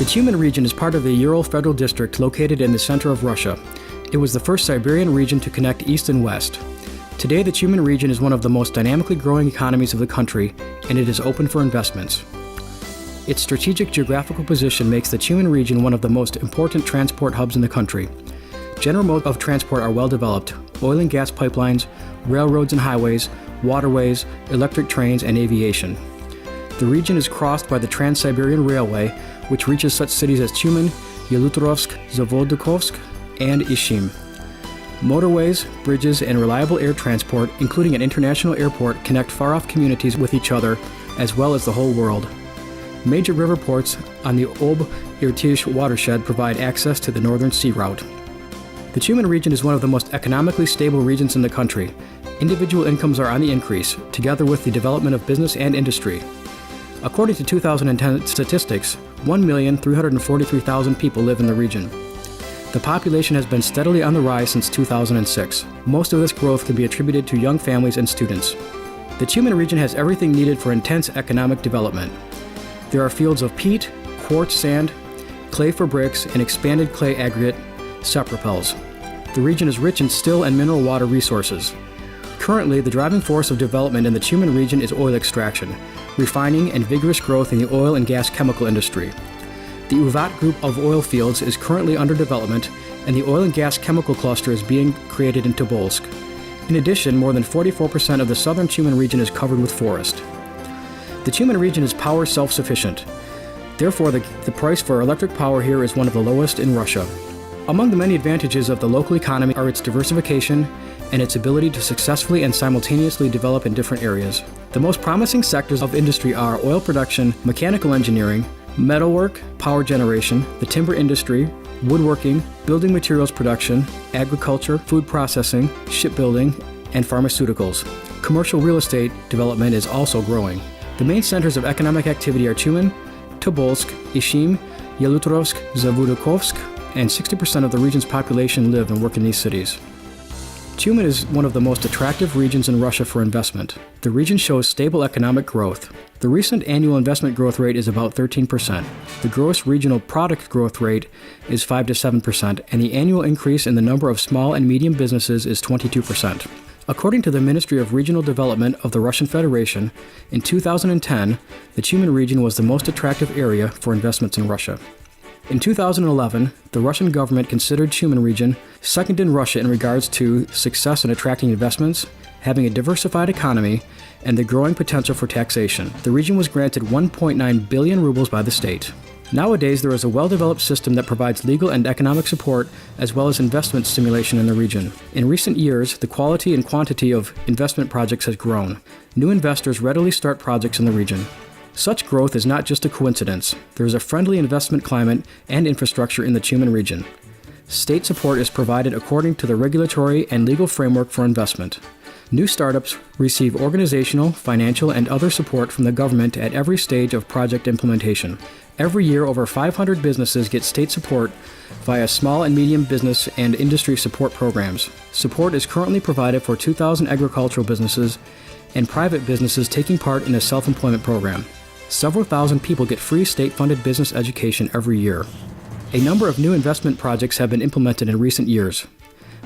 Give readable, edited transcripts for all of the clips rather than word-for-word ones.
The Tyumen region is part of the Ural Federal District located in the center of Russia. It was the first Siberian region to connect east and west. Today, the Tyumen region is one of the most dynamically growing economies of the country, and it is open for investments. Its strategic geographical position makes the Tyumen region one of the most important transport hubs in the country. General modes of transport are well developed: oil and gas pipelines, railroads and highways, waterways, electric trains, and aviation. The region is crossed by the Trans-Siberian Railway, which reaches such cities as Tyumen, Yalutrovsk, Zavodokhovsk, and Ishim. Motorways, bridges, and reliable air transport, including an international airport, connect far-off communities with each other, as well as the whole world. Major river ports on the Ob-Irtysh watershed provide access to the northern sea route. The Tyumen region is one of the most economically stable regions in the country. Individual incomes are on the increase, together with the development of business and industry. According to 2010 statistics, 1,343,000 people live in the region. The population has been steadily on the rise since 2006. Most of this growth can be attributed to young families and students. The Tyumen region has everything needed for intense economic development. There are fields of peat, quartz sand, clay for bricks, and expanded clay aggregate sapropels. The region is rich in still and mineral water resources. Currently, the driving force of development in the Tyumen region is oil extraction, refining, and vigorous growth in the oil and gas chemical industry. The Uvat group of oil fields is currently under development, and the oil and gas chemical cluster is being created in Tobolsk. In addition, more than 44% of the southern Tyumen region is covered with forest. The Tyumen region is power self-sufficient. Therefore, the price for electric power here is one of the lowest in Russia. Among the many advantages of the local economy are its diversification and its ability to successfully and simultaneously develop in different areas. The most promising sectors of industry are oil production, mechanical engineering, metalwork, power generation, the timber industry, woodworking, building materials production, agriculture, food processing, shipbuilding, and pharmaceuticals. Commercial real estate development is also growing. The main centers of economic activity are Tyumen, Tobolsk, Ishim, Yalutrovsk, Zavodokhovsk, and 60% of the region's population live and work in these cities. Tyumen is one of the most attractive regions in Russia for investment. The region shows stable economic growth. The recent annual investment growth rate is about 13%. The gross regional product growth rate is 5 to 7%, and the annual increase in the number of small and medium businesses is 22%. According to the Ministry of Regional Development of the Russian Federation, in 2010, the Tyumen region was the most attractive area for investments in Russia. In 2011, the Russian government considered Tyumen region second in Russia in regards to success in attracting investments, having a diversified economy, and the growing potential for taxation. The region was granted 1.9 billion rubles by the state. Nowadays, there is a well-developed system that provides legal and economic support as well as investment stimulation in the region. In recent years, the quality and quantity of investment projects has grown. New investors readily start projects in the region. Such growth is not just a coincidence. There is a friendly investment climate and infrastructure in the Tyumen region. State support is provided according to the regulatory and legal framework for investment. New startups receive organizational, financial, and other support from the government at every stage of project implementation. Every year, over 500 businesses get state support via small and medium business and industry support programs. Support is currently provided for 2,000 agricultural businesses and private businesses taking part in a self-employment program. Several thousand people get free state-funded business education every year. A number of new investment projects have been implemented in recent years.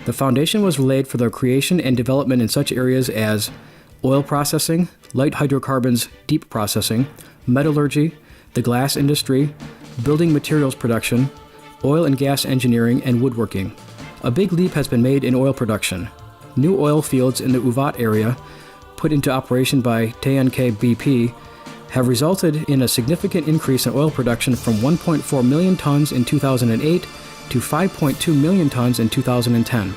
The foundation was laid for the creation and development in such areas as oil processing, light hydrocarbons deep processing, metallurgy, the glass industry, building materials production, oil and gas engineering, and woodworking. A big leap has been made in oil production. New oil fields in the Uvat area, put into operation by TNK BP, have resulted in a significant increase in oil production from 1.4 million tons in 2008 to 5.2 million tons in 2010.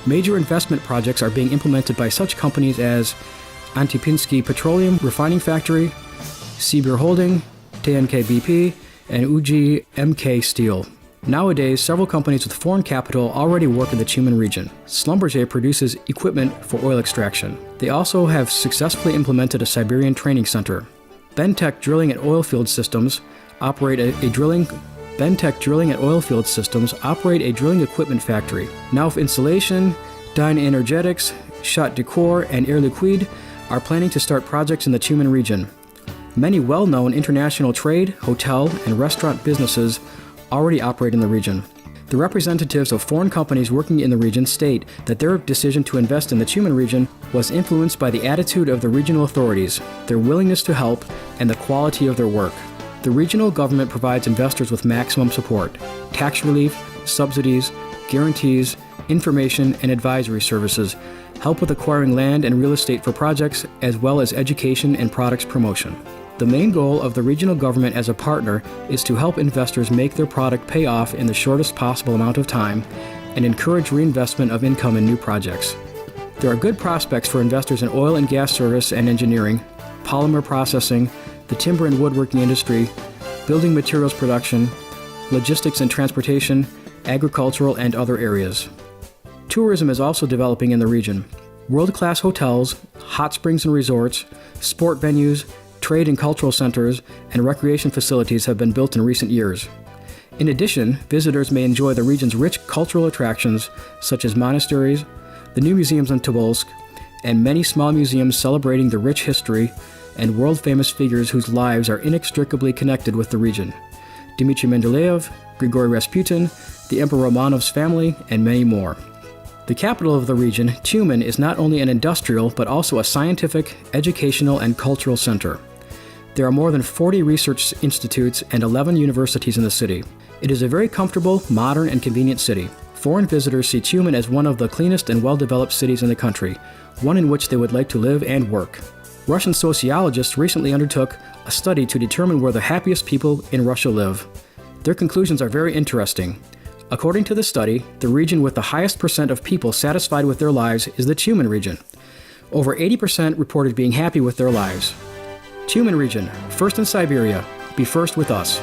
Major investment projects are being implemented by such companies as Antipinsky Petroleum Refining Factory, Sibir Holding, TNK BP, and UG-MK Steel. Nowadays, several companies with foreign capital already work in the Tyumen region. Schlumberger produces equipment for oil extraction. They also have successfully implemented a Siberian training center. Bentech Drilling and Oilfield Systems operate a drilling equipment factory. Nauf Installation, Dyne Energetics, Chat Decor, and Air Liquide are planning to start projects in the Tyumen region. Many well-known international trade, hotel, and restaurant businesses already operate in the region. The representatives of foreign companies working in the region state that their decision to invest in the Tyumen region was influenced by the attitude of the regional authorities, their willingness to help, and the quality of their work. The regional government provides investors with maximum support, tax relief, subsidies, guarantees, information and advisory services, help with acquiring land and real estate for projects, as well as education and products promotion. The main goal of the regional government as a partner is to help investors make their product pay off in the shortest possible amount of time and encourage reinvestment of income in new projects. There are good prospects for investors in oil and gas service and engineering, polymer processing, the timber and woodworking industry, building materials production, logistics and transportation, agricultural, and other areas. Tourism is also developing in the region. World-class hotels, hot springs and resorts, sport venues, trade and cultural centers, and recreation facilities have been built in recent years. In addition, visitors may enjoy the region's rich cultural attractions such as monasteries, the new museums in Tobolsk, and many small museums celebrating the rich history and world-famous figures whose lives are inextricably connected with the region. Dmitry Mendeleev, Grigory Rasputin, the Emperor Romanov's family, and many more. The capital of the region, Tyumen, is not only an industrial but also a scientific, educational, and cultural center. There are more than 40 research institutes and 11 universities in the city. It is a very comfortable, modern, and convenient city. Foreign visitors see Tyumen as one of the cleanest and well-developed cities in the country, one in which they would like to live and work. Russian sociologists recently undertook a study to determine where the happiest people in Russia live. Their conclusions are very interesting. According to the study, the region with the highest percent of people satisfied with their lives is the Tyumen region. Over 80% reported being happy with their lives. Tyumen region, first in Siberia, be first with us.